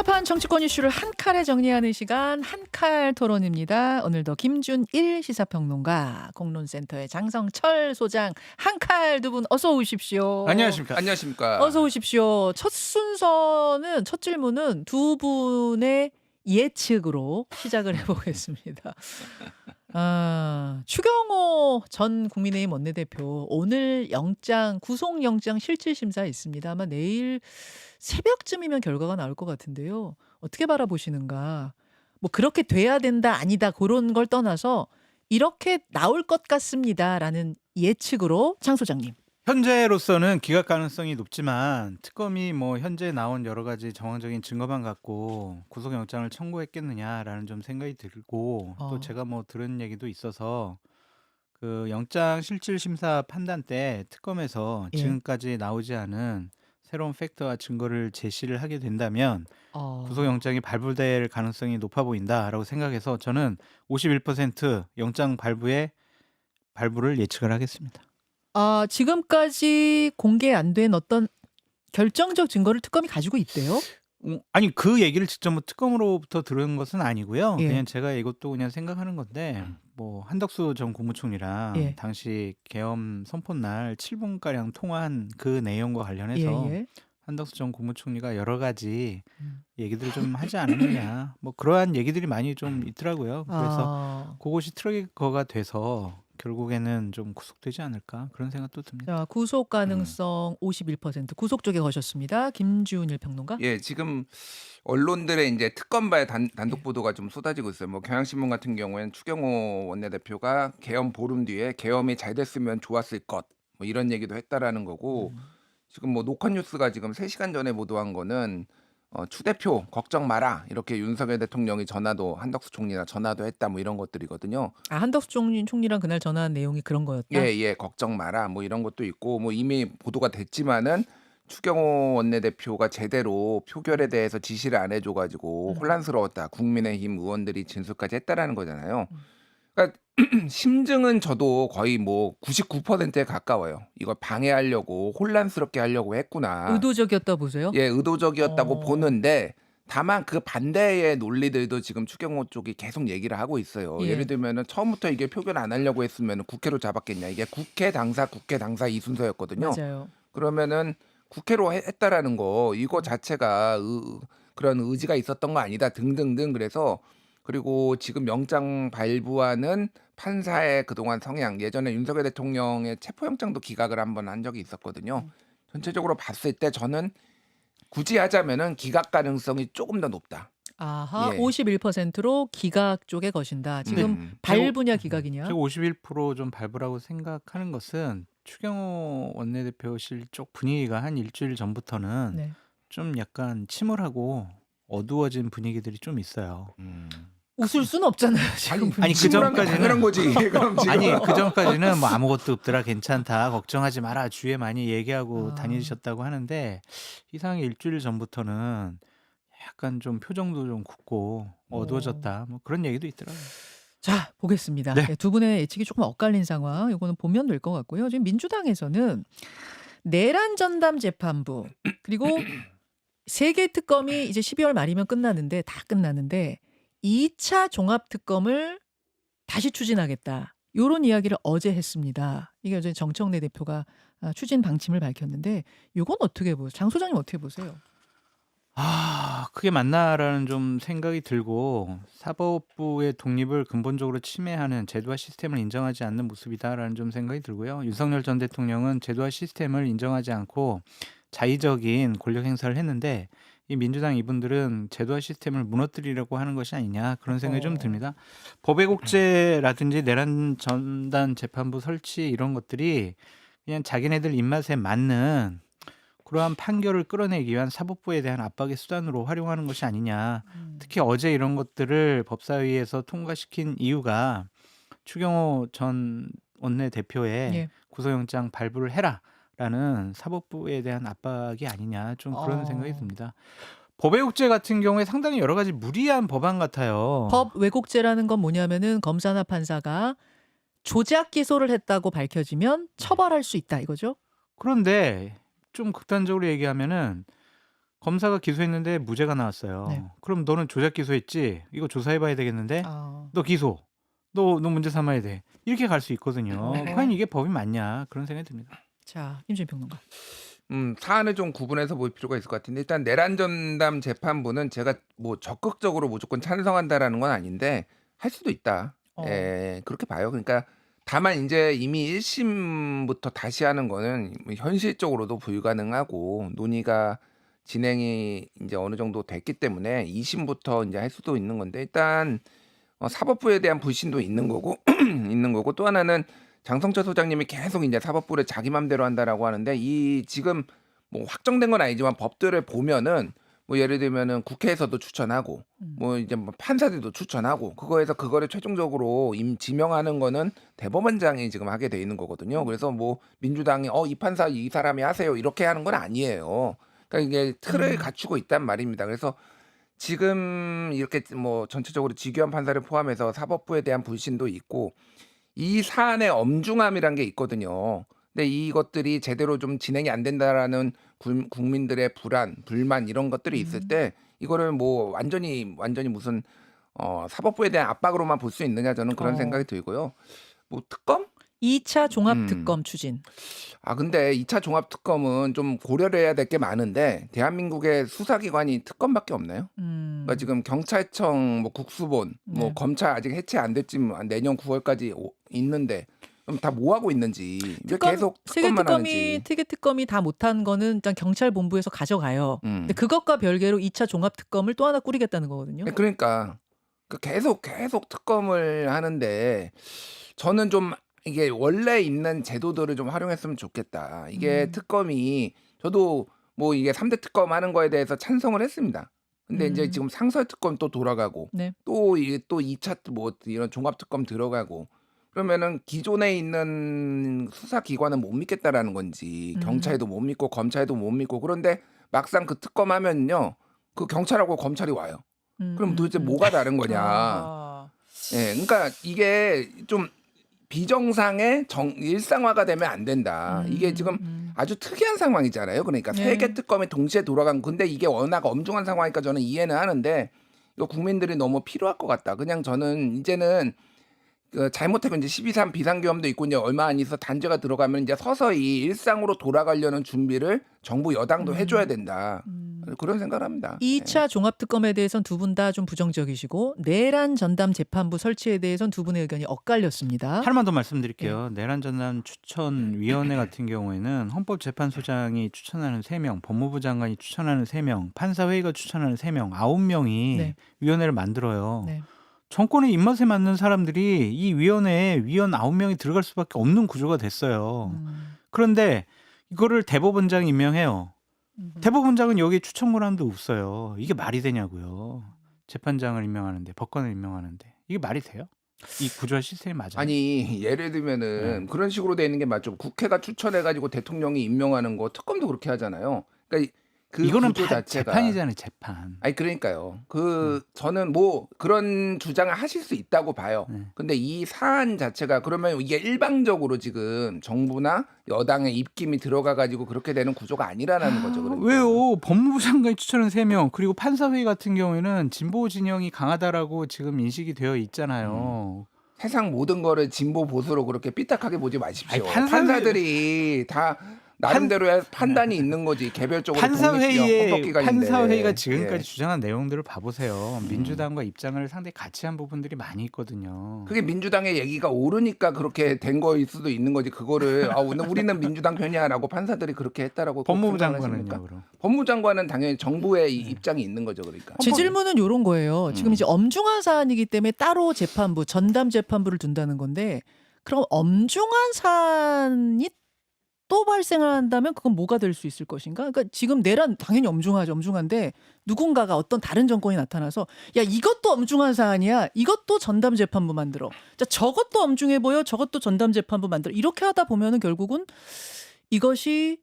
복잡한 정치권 이슈를 한 칼에 정리하는 시간 한칼 토론입니다. 오늘도 김준일 시사평론가, 공론센터의 장성철 소장, 한칼 두 분 어서 오십시오. 안녕하십니까. 안녕하십니까. 어서 오십시오. 첫 순서는 첫 질문은 두 분의 예측으로 시작을 해보겠습니다. 추경호 전 국민의힘 원내대표 오늘 구속영장 실질심사 있습니다. 아마 내일 새벽쯤이면 결과가 나올 것 같은데요. 어떻게 바라보시는가? 뭐 그렇게 돼야 된다 아니다 그런 걸 떠나서 이렇게 나올 것 같습니다라는 예측으로 장 소장님. 현재로서는 기각 가능성이 높지만 특검이 뭐 현재 나온 여러 가지 정황적인 증거만 갖고 구속영장을 청구했겠느냐라는 좀 생각이 들고 또 제가 뭐 들은 얘기도 있어서 그 영장 실질심사 판단 때 특검에서 예. 지금까지 나오지 않은 새로운 팩트와 증거를 제시를 하게 된다면 구속영장이 발부될 가능성이 높아 보인다라고 생각해서 저는 51% 영장 발부를 예측을 하겠습니다. 지금까지 공개 안 된 어떤 결정적 증거를 특검이 가지고 있대요? 아니 그 얘기를 직접 뭐 특검으로부터 들은 것은 아니고요. 예. 그냥 제가 이것도 그냥 생각하는 건데 뭐 한덕수 전 국무총리랑 예. 당시 계엄 선포날 7분가량 통화한 그 내용과 관련해서 예. 한덕수 전 국무총리가 여러 가지 얘기들을 좀 하지 않았느냐 뭐 그러한 얘기들이 많이 좀 있더라고요. 그래서 그것이 트리거가 돼서 결국에는 좀 구속되지 않을까 그런 생각도 듭니다. 자, 구속 가능성 51% 구속 쪽에 거셨습니다. 김준일 평론가. 예, 지금 언론들의 이제 특검발 단독 보도가 좀 쏟아지고 있어요. 뭐 경향신문 같은 경우에는 추경호 원내대표가 계엄 보름 뒤에 계엄이 잘 됐으면 좋았을 것, 뭐 이런 얘기도 했다라는 거고 지금 뭐 녹화뉴스가 지금 3시간 전에 보도한 거는 추 대표 걱정 마라 이렇게 윤석열 대통령이 한덕수 총리나 전화도 했다 뭐 이런 것들이거든요. 한덕수 총리랑 그날 전화한 내용이 그런 거였다? 예, 걱정 마라 뭐 이런 것도 있고 뭐 이미 보도가 됐지만은 추경호 원내대표가 제대로 표결에 대해서 지시를 안 해줘가지고 혼란스러웠다. 국민의힘 의원들이 진술까지 했다라는 거잖아요. 그러니까 심증은 저도 거의 뭐 99%에 가까워요. 이걸 방해하려고 혼란스럽게 하려고 했구나. 의도적이었다 보세요? 예, 의도적이었다고 어. 보는데 다만 그 반대의 논리들도 지금 추경호 쪽이 계속 얘기를 하고 있어요. 예. 예를 들면은 처음부터 이게 표결 안 하려고 했으면 국회로 잡았겠냐. 이게 국회 당사 이 순서였거든요. 맞아요. 그러면은 국회로 했다라는 거 이거 자체가 그런 의지가 있었던 거 아니다 등등등. 그래서 그리고 지금 영장 발부하는 판사의 그동안 성향, 예전에 윤석열 대통령의 체포영장도 기각을 한번 한 적이 있었거든요. 전체적으로 봤을 때 저는 굳이 하자면은 기각 가능성이 조금 더 높다. 아하, 예. 51%로 기각 쪽에 거신다. 지금 발부냐 기각이냐? 제가 51%좀 발부라고 생각하는 것은 추경호 원내대표실 쪽 분위기가 한 일주일 전부터는 네. 좀 약간 침울하고 어두워진 분위기들이 좀 있어요. 웃을 수는 없잖아요. 지금 아니, 그 친구란 게 전까지는- 당연한 거지. 그럼 지금. 아니 그 전까지는 뭐 아무것도 없더라 괜찮다 걱정하지 마라 주위에 많이 얘기하고 다니셨다고 하는데 이상하게 일주일 전부터는 약간 좀 표정도 좀 굳고 어두워졌다 뭐 그런 얘기도 있더라고요. 자, 보겠습니다. 네. 네, 두 분의 예측이 조금 엇갈린 상황. 이거는 보면 될 것 같고요. 지금 민주당에서는 내란 전담 재판부 그리고 3개 특검이 이제 12월 말이면 다 끝나는데 2차 종합 특검을 다시 추진하겠다. 요런 이야기를 어제 했습니다. 이게 어제 정청래 대표가 추진 방침을 밝혔는데 이건 어떻게 보세요? 장 소장님 어떻게 보세요? 그게 맞나라는 좀 생각이 들고 사법부의 독립을 근본적으로 침해하는 제도와 시스템을 인정하지 않는 모습이다라는 좀 생각이 들고요. 윤석열 전 대통령은 제도와 시스템을 인정하지 않고 자의적인 권력 행사를 했는데 이 민주당 이분들은 제도와 시스템을 무너뜨리려고 하는 것이 아니냐 그런 생각이 좀 듭니다. 법외국제라든지 내란 전담 재판부 설치 이런 것들이 그냥 자기네들 입맛에 맞는 그러한 판결을 끌어내기 위한 사법부에 대한 압박의 수단으로 활용하는 것이 아니냐. 특히 어제 이런 것들을 법사위에서 통과시킨 이유가 추경호 전 원내대표의 예. 구속영장 발부를 해라라는 사법부에 대한 압박이 아니냐. 좀 그런 생각이 듭니다. 법외국제 같은 경우에 상당히 여러 가지 무리한 법안 같아요. 법 왜곡죄라는 건 뭐냐면은 검사나 판사가 조작 기소를 했다고 밝혀지면 처벌할 수 있다 이거죠? 그런데 좀 극단적으로 얘기하면은 검사가 기소했는데 무죄가 나왔어요. 네. 그럼 너는 조작 기소했지? 이거 조사해봐야 되겠는데? 아. 너 기소. 너 문제 삼아야 돼. 이렇게 갈 수 있거든요. 어허. 과연 이게 법이 맞냐 그런 생각이 듭니다. 자, 임진 평론가. 사안을 좀 구분해서 볼 필요가 있을 것 같은데 일단 내란 전담 재판부는 제가 뭐 적극적으로 무조건 찬성한다라는 건 아닌데 할 수도 있다. 어. 그렇게 봐요. 그러니까 다만 이제 이미 1심부터 다시 하는 거는 뭐 현실적으로도 불가능하고 논의가 진행이 이제 어느 정도 됐기 때문에 2심부터 이제 할 수도 있는 건데 일단 사법부에 대한 불신도 있는 거고 있는 거고 또 하나는 장성철 소장님이 계속 이제 사법부를 자기 맘대로 한다라고 하는데 이 지금 뭐 확정된 건 아니지만 법들을 보면은 뭐 예를 들면은 국회에서도 추천하고 뭐 이제 뭐 판사들도 추천하고 그거에서 그거를 최종적으로 지명하는 거는 대법원장이 지금 하게 돼 있는 거거든요. 그래서 뭐 민주당이 이 판사 이 사람이 하세요 이렇게 하는 건 아니에요. 그러니까 이게 틀을 갖추고 있단 말입니다. 그래서 지금 이렇게 뭐 전체적으로 지규현 판사를 포함해서 사법부에 대한 불신도 있고 이 사안의 엄중함이란 게 있거든요. 근데 이것들이 제대로 좀 진행이 안 된다라는 국민들의 불만 이런 것들이 있을 때 이거를 뭐 완전히 무슨 사법부에 대한 압박으로만 볼 수 있느냐 저는 그런 어. 생각이 들고요. 뭐 특검? 2차 종합특검 추진. 근데 2차 종합특검은 좀 고려를 해야 될 게 많은데 대한민국의 수사기관이 특검밖에 없나요? 그러니까 지금 경찰청, 뭐 국수본, 뭐 네. 검찰 아직 해체 안 됐지만 내년 9월까지 있는데 그럼 다 뭐 하고 있는지 왜 특검, 계속 세계 특검만 특검이 하는지. 세계 특검이 다 못한 거는 일단 경찰본부에서 가져가요. 근데 그것과 별개로 2차 종합특검을 또 하나 꾸리겠다는 거거든요. 그러니까 계속 특검을 하는데 저는 좀 이게 원래 있는 제도들을 좀 활용했으면 좋겠다. 이게 특검이 저도 뭐 이게 3대 특검 하는 거에 대해서 찬성을 했습니다. 근데 이제 지금 상설 특검 또 돌아가고 네. 또 이게 또 2차 뭐 이런 종합 특검 들어가고 그러면은 기존에 있는 수사 기관은 못 믿겠다라는 건지 경찰도 못 믿고 검찰도 못 믿고 그런데 막상 그 특검 하면요. 그 경찰하고 검찰이 와요. 그럼 도대체 뭐가 다른 거냐. 아. 예. 그러니까 이게 좀 비정상의 일상화가 되면 안 된다. 이게 지금 아주 특이한 상황이잖아요. 그러니까 네. 3개 특검이 동시에 돌아간 근데 이게 워낙 엄중한 상황이니까 저는 이해는 하는데 이거 국민들이 너무 필요할 것 같다. 그냥 저는 이제는 잘못하고 이제 12.3 비상계엄도 있고 이제 얼마 안 있어 단죄가 들어가면 이제 서서히 일상으로 돌아가려는 준비를 정부 여당도 해줘야 된다. 그런 생각을 합니다. 2차 종합특검에 대해서는 두 분 다 좀 부정적이시고 내란 전담 재판부 설치에 대해서는 두 분의 의견이 엇갈렸습니다. 하나만 더 말씀드릴게요. 내란 전담 추천위원회 같은 경우에는 헌법재판소장이 추천하는 3명, 법무부 장관이 추천하는 3명, 판사회의가 추천하는 3명, 9명이 네. 위원회를 만들어요. 네. 정권의 입맛에 맞는 사람들이 이 위원회에 위원 9명이 들어갈 수밖에 없는 구조가 됐어요. 그런데 이거를 대법원장이 임명해요. 대법원장은 여기에 추천 권한도 없어요. 이게 말이 되냐고요. 재판장을 임명하는데 법관을 임명하는데 이게 말이 돼요? 이 구조화 시스템이 맞아요? 아니 예를 들면은 그런 식으로 돼 있는 게 맞죠. 국회가 추천해가지고 대통령이 임명하는 거 특검도 그렇게 하잖아요. 그러니까 그 이거는 구조 자체가 재판이잖아요. 재판. 아니 그러니까요. 저는 뭐 그런 주장을 하실 수 있다고 봐요. 근데 이 사안 자체가 그러면 이게 일방적으로 지금 정부나 여당의 입김이 들어가 가지고 그렇게 되는 구조가 아니라는 거죠. 그러니까. 왜요? 법무부 장관이 추천한 3명 그리고 판사회의 같은 경우에는 진보 진영이 강하다라고 지금 인식이 되어 있잖아요. 세상 모든 거를 진보 보수로 그렇게 삐딱하게 보지 마십시오. 아니, 판사들이 다 나름대로의 판단이 있는 거지. 개별적으로 헌법기관인데. 판사회의가 지금까지 예. 주장한 내용들을 봐보세요. 민주당과 입장을 상당히 같이 한 부분들이 많이 있거든요. 그게 민주당의 얘기가 옳으니까 그렇게 된 거일 수도 있는 거지. 그거를 우리는 민주당 편이야라고 판사들이 그렇게 했다라고 법무부 생각을 장관은요, 하십니까? 그럼? 법무부 장관은 당연히 정부의 입장이 있는 거죠. 그러니까. 제 질문은 이런 거예요. 지금 이제 엄중한 사안이기 때문에 따로 재판부, 전담 재판부를 둔다는 건데 그럼 엄중한 사안이 또 발생을 한다면 그건 뭐가 될 수 있을 것인가? 그러니까 지금 내란 당연히 엄중한데 누군가가 어떤 다른 정권이 나타나서 야 이것도 엄중한 사안이야. 이것도 전담 재판부 만들어. 자 저것도 엄중해 보여. 저것도 전담 재판부 만들어. 이렇게 하다 보면은 결국은 이것이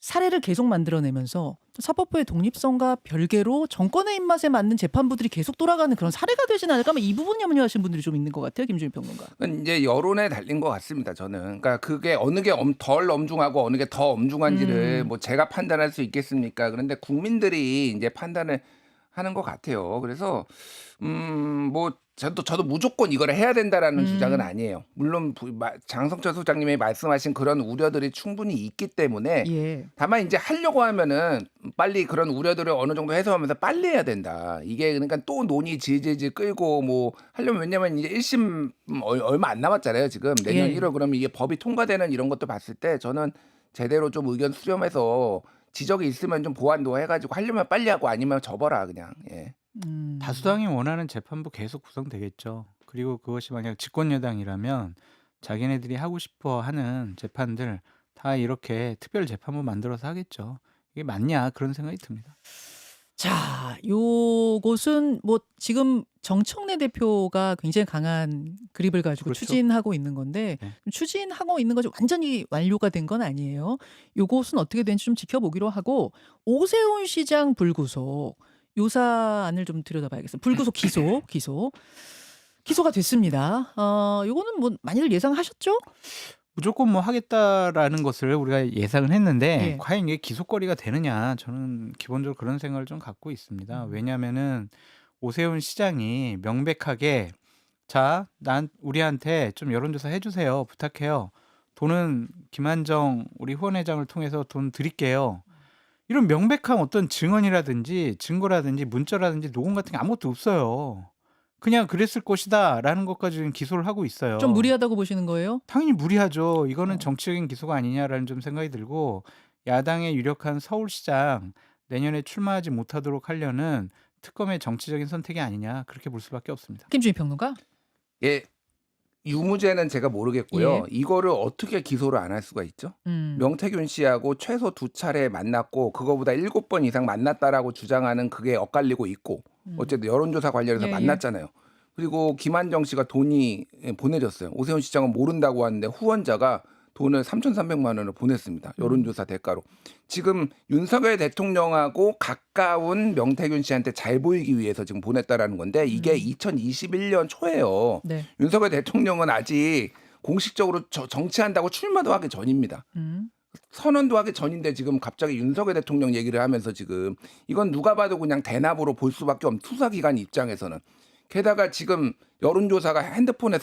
사례를 계속 만들어내면서 사법부의 독립성과 별개로 정권의 입맛에 맞는 재판부들이 계속 돌아가는 그런 사례가 되진 않을까? 이 부분 염려하시는 분들이 좀 있는 것 같아요, 김준일 평론가. 그건 이제 여론에 달린 것 같습니다. 저는. 그러니까 그게 어느 게 덜 엄중하고 어느 게 더 엄중한지를 뭐 제가 판단할 수 있겠습니까? 그런데 국민들이 이제 판단을 하는 것 같아요. 그래서 뭐 저도 무조건 이거를 해야 된다라는 주장은 아니에요. 물론 장성철 소장님이 말씀하신 그런 우려들이 충분히 있기 때문에 예. 다만 이제 하려고 하면은 빨리 그런 우려들을 어느 정도 해소하면서 빨리 해야 된다. 이게 그러니까 또 논의 질질질 끌고 뭐 하려면 왜냐면 이제 1심 얼마 안 남았잖아요. 지금 내년 예. 1월 그러면 이게 법이 통과되는 이런 것도 봤을 때 저는 제대로 좀 의견 수렴해서 지적이 있으면 좀 보완도 해가지고 하려면 빨리 하고 아니면 접어라 그냥. 예. 다수당이 원하는 재판부 계속 구성되겠죠. 그리고 그것이 만약 집권 여당이라면 자기네들이 하고 싶어 하는 재판들 다 이렇게 특별 재판부 만들어서 하겠죠. 이게 맞냐 그런 생각이 듭니다. 자, 요것은 뭐 지금 정청래 대표가 굉장히 강한 그립을 가지고 그렇죠. 추진하고 있는 건데 네. 추진하고 있는 것이 완전히 완료가 된 건 아니에요. 요것은 어떻게 되는지 좀 지켜보기로 하고 오세훈 시장 불구속 요 사안을 좀 들여다봐야겠어요. 불구속 기소가 됐습니다. 요거는 뭐 많이들 예상하셨죠? 무조건 뭐 하겠다라는 것을 우리가 예상을 했는데 예. 과연 이게 기소거리가 되느냐 저는 기본적으로 그런 생각을 좀 갖고 있습니다. 왜냐하면은 오세훈 시장이 명백하게 자, 우리한테 좀 여론조사 해주세요. 부탁해요. 돈은 김한정 우리 후원회장을 통해서 돈 드릴게요. 이런 명백한 어떤 증언이라든지 증거라든지 문자라든지 녹음 같은 게 아무것도 없어요. 그냥 그랬을 것이다라는 것까지 지금 기소를 하고 있어요. 좀 무리하다고 보시는 거예요? 당연히 무리하죠. 이거는 어. 정치적인 기소가 아니냐라는 좀 생각이 들고 야당의 유력한 서울시장 내년에 출마하지 못하도록 하려는 특검의 정치적인 선택이 아니냐 그렇게 볼 수밖에 없습니다. 김준희 평론가? 예. 유무죄는 제가 모르겠고요. 예. 이거를 어떻게 기소를 안 할 수가 있죠? 음. 명태균 씨하고 최소 2차례 만났고 그거보다 7번 이상 만났다라고 주장하는 그게 엇갈리고 있고 어쨌든 여론조사 관련해서 예, 예. 만났잖아요. 그리고 김한정 씨가 돈이 보내졌어요. 오세훈 시장은 모른다고 하는데 후원자가 돈을 3,300만 원을 보냈습니다. 여론조사 대가로. 지금 윤석열 대통령하고 가까운 명태균 씨한테 잘 보이기 위해서 지금 보냈다라는 건데 이게 2021년 초예요. 네. 윤석열 대통령은 아직 공식적으로 정치한다고 출마도 하기 전입니다. 선언도 하기 전인데 지금 갑자기 윤석열 대통령 얘기를 하면서 지금 이건 누가 봐도 그냥 대납으로 볼 수밖에 없는 수사기관 입장에서는. 게다가 지금 여론조사가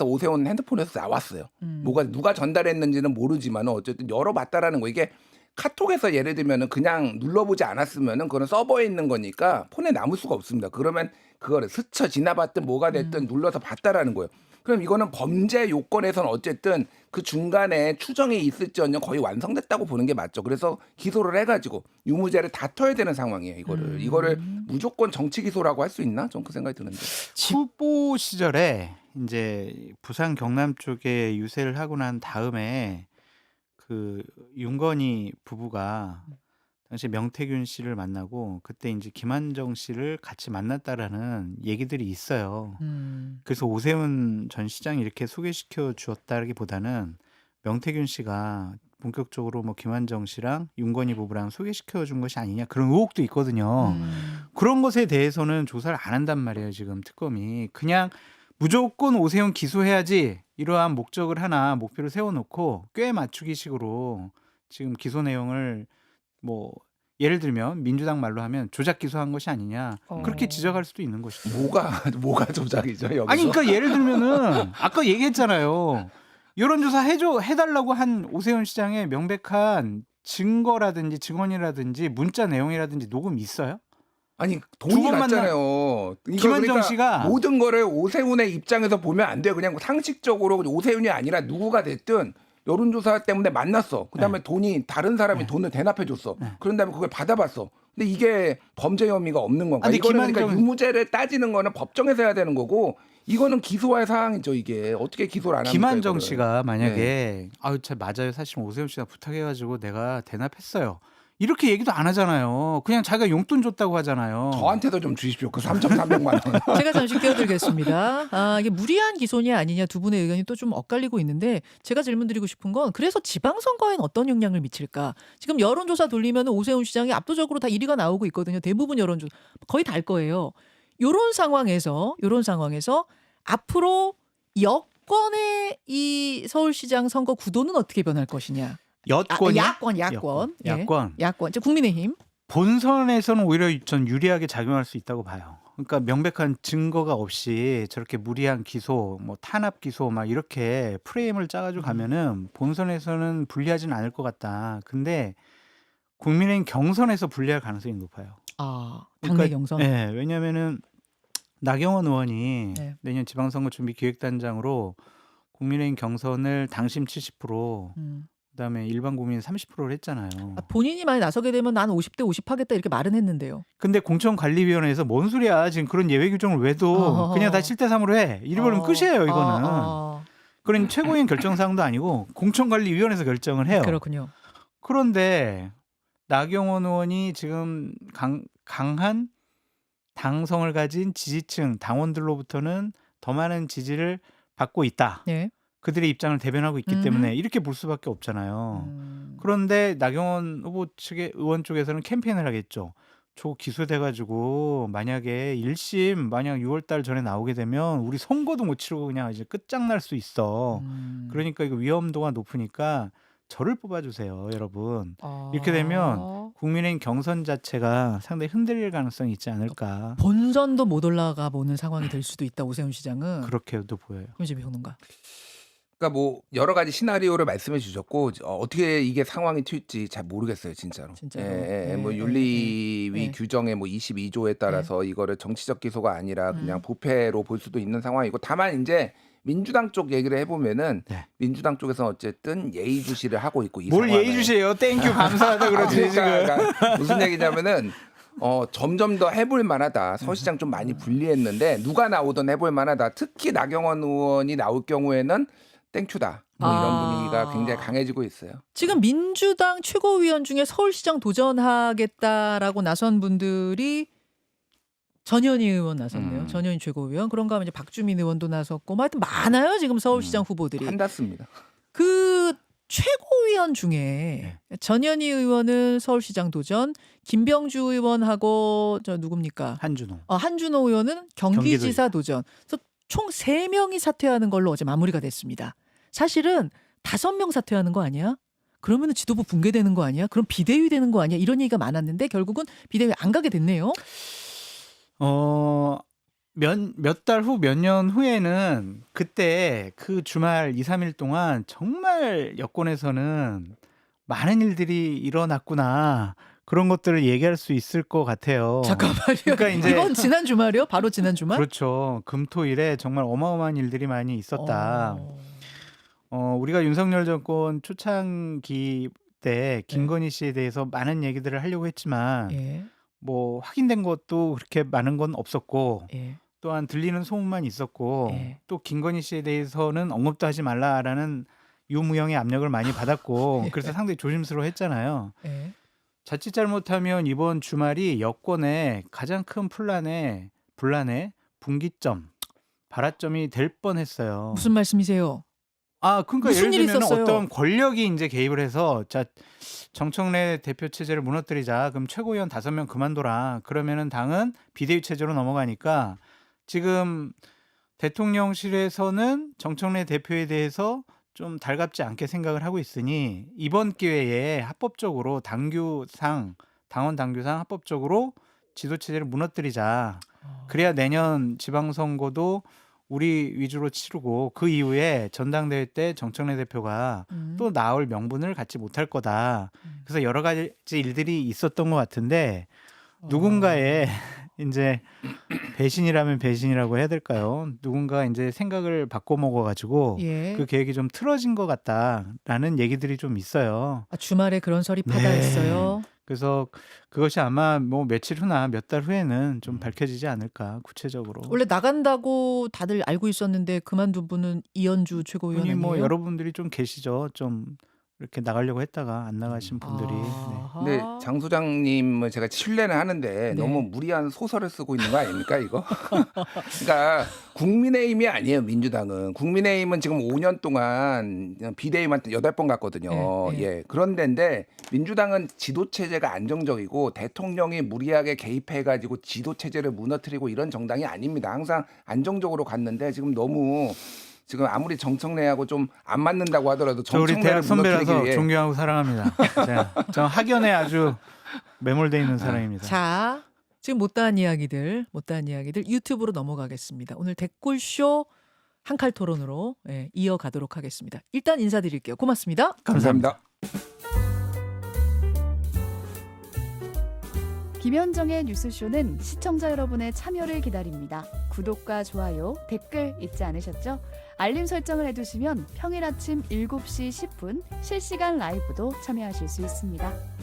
오세훈 핸드폰에서 나왔어요. 누가 전달했는지는 모르지만 어쨌든 열어봤다라는 거. 이게 카톡에서 예를 들면은 그냥 눌러보지 않았으면은 그건 서버에 있는 거니까 폰에 남을 수가 없습니다. 그러면 그거를 스쳐 지나봤든 뭐가 됐든 눌러서 봤다라는 거예요. 그럼 이거는 범죄 요건에서는 어쨌든 그 중간에 추정이 있을지언정 거의 완성됐다고 보는 게 맞죠. 그래서 기소를 해가지고 유무죄를 다퉈야 되는 상황이에요. 이거를 무조건 정치 기소라고 할 수 있나? 전 그 생각이 드는데. 후보 시절에 이제 부산 경남 쪽에 유세를 하고 난 다음에 그 윤건희 부부가 당시 명태균 씨를 만나고 그때 이제 김한정 씨를 같이 만났다라는 얘기들이 있어요. 그래서 오세훈 전 시장이 이렇게 소개시켜 주었다기보다는 명태균 씨가 본격적으로 뭐 김한정 씨랑 윤건희 부부랑 소개시켜 준 것이 아니냐 그런 의혹도 있거든요. 그런 것에 대해서는 조사를 안 한단 말이에요. 지금 특검이 그냥 무조건 오세훈 기소해야지 이러한 목표를 세워놓고 꽤 맞추기식으로 지금 기소 내용을 뭐 예를 들면 민주당 말로 하면 조작 기소한 것이 아니냐 그렇게 지적할 수도 있는 것이죠. 뭐가 조작이죠 여기서? 아니 그러니까 예를 들면은 아까 얘기했잖아요. 여론조사 해달라고 한 오세훈 시장의 명백한 증거라든지 증언이라든지 문자 내용이라든지 녹음 있어요? 아니 두 돈이 번 갔잖아요. 이거 김한정 그러니까 씨가 모든 거를 오세훈의 입장에서 보면 안 돼요. 그냥 상식적으로 오세훈이 아니라 누구가 됐든 여론조사 때문에 만났어. 그다음에 다른 사람이 돈을 대납해줬어. 그런 다음에 그걸 받아봤어. 근데 이게 범죄 혐의가 없는 건가? 아니, 이거는 그러니까 유무죄를 따지는 거는 법정에서 해야 되는 거고 이거는 기소할 사항이죠. 이게 어떻게 기소를 안 합니까? 김한정 이거를. 씨가 만약에 참 맞아요. 사실 오세훈 씨가 부탁해가지고 내가 대납했어요. 이렇게 얘기도 안 하잖아요. 그냥 자기가 용돈 줬다고 하잖아요. 저한테도 좀 주십시오. 그 3,300만 원. 제가 잠시 끼어들겠습니다. 이게 무리한 기소냐 아니냐 두 분의 의견이 또 좀 엇갈리고 있는데 제가 질문드리고 싶은 건 그래서 지방선거에는 어떤 영향을 미칠까? 지금 여론조사 돌리면 오세훈 시장이 압도적으로 다 1위가 나오고 있거든요. 대부분 여론조사 거의 다일 거예요. 요런 상황에서 앞으로 여권의 이 서울시장 선거 구도는 어떻게 변할 것이냐? 여권이요? 야권. 예. 야권. 야권. 이제 국민의힘. 본선에서는 오히려 전 유리하게 작용할 수 있다고 봐요. 그러니까 명백한 증거가 없이 저렇게 무리한 기소, 뭐 탄압 기소 막 이렇게 프레임을 짜가지고 가면은 본선에서는 불리하진 않을 것 같다. 근데 국민의힘 경선에서 불리할 가능성이 높아요. 당내 경선. 네, 왜냐면은 나경원 의원이 네. 내년 지방선거 준비 기획단장으로 국민의힘 경선을 당심 70%, 그다음에 일반 국민 30%를 했잖아요. 본인이 만약 나서게 되면 난 50대 50 하겠다 이렇게 말은 했는데요. 근데 공천관리위원회에서 뭔 소리야? 지금 그런 예외 규정을 왜 둬? 그냥 다 7대 3으로 해. 이러면 끝이에요, 이거는. 그런 최고위원 결정사항도 아니고 공천관리위원회에서 결정을 해요. 그렇군요. 그런데 나경원 의원이 지금 강한 당성을 가진 지지층 당원들로부터는 더 많은 지지를 받고 있다. 네. 그들의 입장을 대변하고 있기 때문에 이렇게 볼 수밖에 없잖아요. 그런데 나경원 후보 측의 의원 쪽에서는 캠페인을 하겠죠. 저 기소돼가지고 만약에 1심 만약 6월달 전에 나오게 되면 우리 선거도 못 치르고 그냥 이제 끝장날 수 있어. 그러니까 이거 위험도가 높으니까 저를 뽑아주세요, 여러분. 이렇게 되면 국민의힘 경선 자체가 상당히 흔들릴 가능성이 있지 않을까. 본선도 못 올라가 보는 상황이 될 수도 있다. 오세훈 시장은. 그렇게도 보여요. 김지배 평론가. 그러니까 뭐 여러 가지 시나리오를 말씀해 주셨고 어떻게 이게 상황이 튈지 잘 모르겠어요, 진짜로. 진짜로. 뭐 윤리위 규정의 뭐 22조에 따라서 이거를 정치적 기소가 아니라 그냥 부패로 볼 수도 있는 상황이고, 다만 이제 민주당 쪽 얘기를 해보면은 민주당 쪽에서 어쨌든 예의주시를 하고 있고 이 뭘 상황을. 예의주시해요? 땡큐 감사하다 그러지 그러니까 무슨 얘기냐면은 점점 더 해볼 만하다. 서시장 좀 많이 불리했는데 누가 나오든 해볼 만하다. 특히 나경원 의원이 나올 경우에는 땡큐다. 뭐 이런 분위기가 굉장히 강해지고 있어요. 지금 민주당 최고위원 중에 서울시장 도전하겠다라고 나선 분들이 전현희 의원 나섰네요. 전현희 최고위원. 그런가 하면 이제 박주민 의원도 나섰고, 뭐 하여튼 많아요 지금 서울시장 후보들이. 한다습니다. 그 최고위원 중에 전현희 의원은 서울시장 도전, 김병주 의원하고 저 누굽니까? 한준호. 한준호 의원은 경기지사 도전. 그래서 총 3명이 사퇴하는 걸로 어제 마무리가 됐습니다. 사실은 5명 사퇴하는 거 아니야? 그러면 지도부 붕괴되는 거 아니야? 그럼 비대위 되는 거 아니야? 이런 얘기가 많았는데 결국은 비대위 안 가게 됐네요. 몇 달 후, 몇 년 후에는 그때 그 주말 2, 3일 동안 정말 여권에서는 많은 일들이 일어났구나. 그런 것들을 얘기할 수 있을 것 같아요. 잠깐만요. 그러니까 이제 이번 지난 주말이요? 바로 지난 주말? 그렇죠. 금토일에 정말 어마어마한 일들이 많이 있었다. 우리가 윤석열 정권 초창기 때 김건희 씨에 대해서 많은 얘기들을 하려고 했지만 뭐 확인된 것도 그렇게 많은 건 없었고 또한 들리는 소문만 있었고 또 김건희 씨에 대해서는 언급도 하지 말라라는 유무형의 압력을 많이 받았고 그래서 상당히 조심스러워했잖아요. 자칫 잘못하면 이번 주말이 여권의 가장 큰 분란의 분기점, 발화점이 될 뻔했어요. 무슨 말씀이세요? 그러니까 무슨 예를 일이 들면 있었어요? 어떤 권력이 이제 개입을 해서 자 정청래 대표 체제를 무너뜨리자. 그럼 최고위원 5명 그만둬라. 그러면은 당은 비대위 체제로 넘어가니까 지금 대통령실에서는 정청래 대표에 대해서 좀 달갑지 않게 생각을 하고 있으니 이번 기회에 합법적으로 당원 당규상 합법적으로 지도 체제를 무너뜨리자. 그래야 내년 지방선거도 우리 위주로 치르고 그 이후에 전당대회 때 정청래 대표가 또 나올 명분을 갖지 못할 거다. 그래서 여러 가지 일들이 있었던 것 같은데 누군가의 이제 배신이라면 배신이라고 해야 될까요? 누군가 이제 생각을 바꿔 먹어가지고 그 계획이 좀 틀어진 것 같다라는 얘기들이 좀 있어요. 주말에 그런 설이 파다했어요. 그래서 그것이 아마 뭐 며칠 후나 몇 달 후에는 좀 밝혀지지 않을까 구체적으로. 원래 나간다고 다들 알고 있었는데 그만둔 분은 이현주 최고위원 분이 아니에요? 뭐 여러분들이 좀 계시죠. 좀 이렇게 나가려고 했다가 안 나가신 분들이 네. 아하. 근데 장 소장님은 제가 신뢰는 하는데 네. 너무 무리한 소설을 쓰고 있는 거 아닙니까 이거? 그러니까 국민의힘이 아니에요 민주당은. 국민의힘은 지금 5년 동안 비대위만 8번 갔거든요. 네, 네. 예, 그런 데인데 민주당은 지도 체제가 안정적이고 대통령이 무리하게 개입해가지고 지도 체제를 무너뜨리고 이런 정당이 아닙니다. 항상 안정적으로 갔는데 지금 너무 지금 아무리 정청래하고 좀 안 맞는다고 하더라도 저 우리 정청래를 대학 선배라서 무너뜨리기 위해 존경하고 사랑합니다. 저 학연에 아주 매몰돼 있는 사람입니다. 자, 지금 못다한 이야기들 유튜브로 넘어가겠습니다. 오늘 댓글쇼 한칼 토론으로 예, 이어가도록 하겠습니다. 일단 인사드릴게요. 고맙습니다. 감사합니다. 김현정의 뉴스쇼는 시청자 여러분의 참여를 기다립니다. 구독과 좋아요, 댓글 잊지 않으셨죠? 알림 설정을 해두시면 평일 아침 7시 10분 실시간 라이브도 참여하실 수 있습니다.